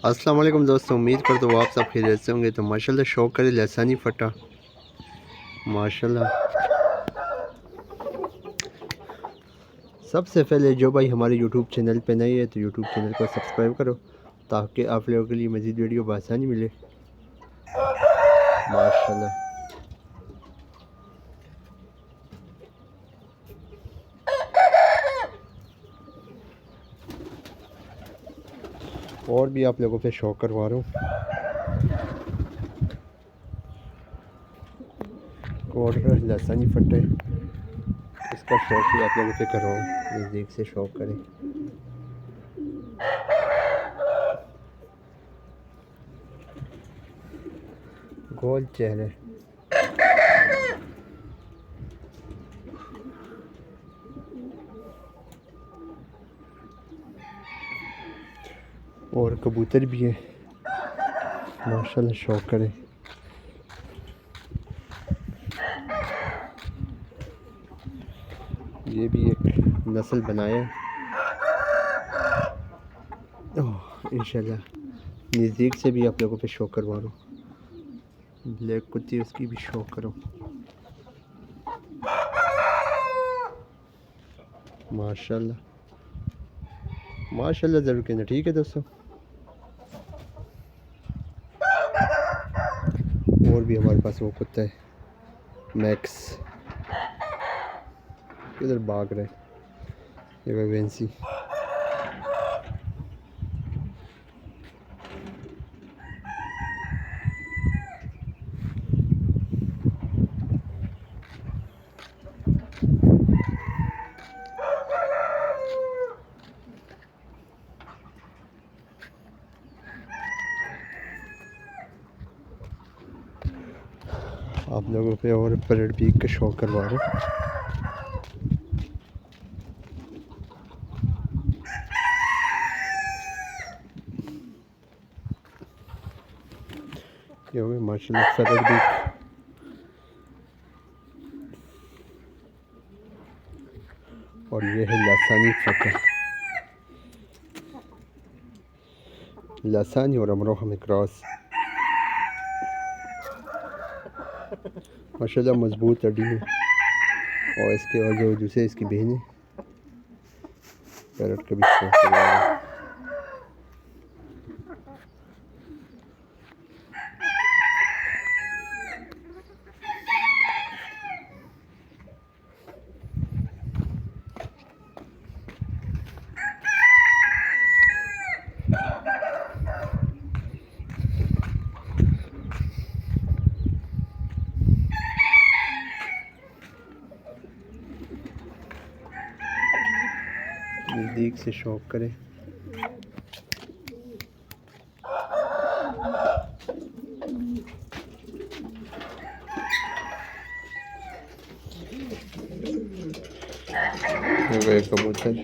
अस्सलाम वालेकुम दोस्तों, उम्मीद करता हूँ आप सब खैरियत से होंगे। तो माशाल्लाह शौक करे लसानी फटा माशाल्लाह। सबसे पहले जो भाई हमारे यूट्यूब चैनल पे नए है तो यूट्यूब चैनल को सब्सक्राइब करो ताकि आप लोगों के लिए मज़ीद वीडियो बआसानी मिले माशाल्लाह। और भी आप लोगों पे शौक करवा रहा हूँ। और लसानी फटे इसका शौक भी आप लोगों पे करवाऊँ, नज़दीक से शौक करें। गोल चेहरे और कबूतर भी है माशाल्लाह, शौक करें। ये भी एक नस्ल बनाया इंशाल्लाह, नज़दीक से भी आप लोगों पे शौक करवा रहा हूँ। ब्लैक कुत्ती उसकी भी शौक करो माशाल्लाह माशाल्लाह, ज़रूर कहना। ठीक है दोस्तों, और भी हमारे पास वो कुत्ता है मैक्स, किधर भाग रहे ये वेंसी। आप लोगों पे और पैरट बीक का शौक करवा रहे हैं। ये हो माशाल्लाह पैरट बीक। और ये है लसानी फटा, लसानी और अमरोहा में क्रॉस माशाल्लाह, मजबूत हड्डी है। और इसके और जो दूसरे इसकी बहन है पैरट का भी शौक करवा रहे हैं। नज़दीक से शौक करें। कबूतर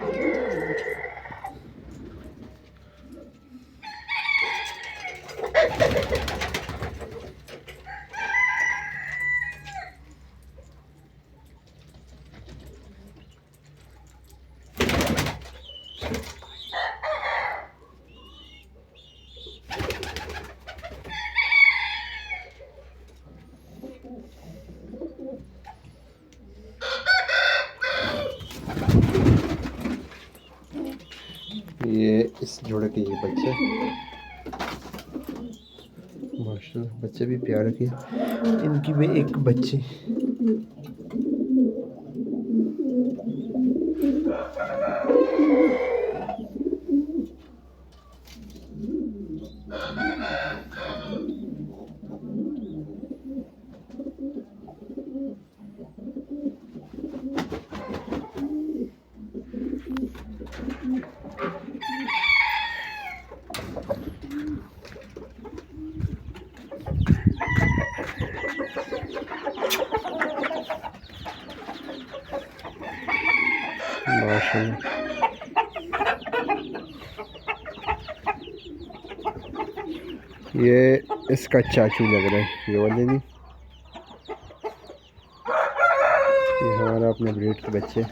ये इस जोड़े के ये बच्चे माशाल्लाह, बच्चे भी प्यारे के इनकी भी एक बच्चे। माशाल्लाह, ये इसका चाचू लग रहा है, ये वाले नहीं, ये हमारा अपने ब्रीड के बच्चे।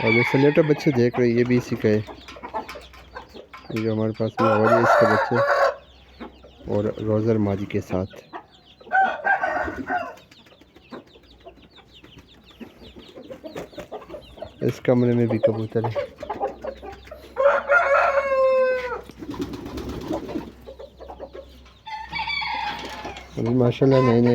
और जो सलेटा बच्चे देख रहे हैं ये भी इसी का है। ये जो हमारे पास में और इसके बच्चे और रोज़र मादी के साथ। इस कमरे में भी कबूतर है। अभी माशाल्लाह नए नए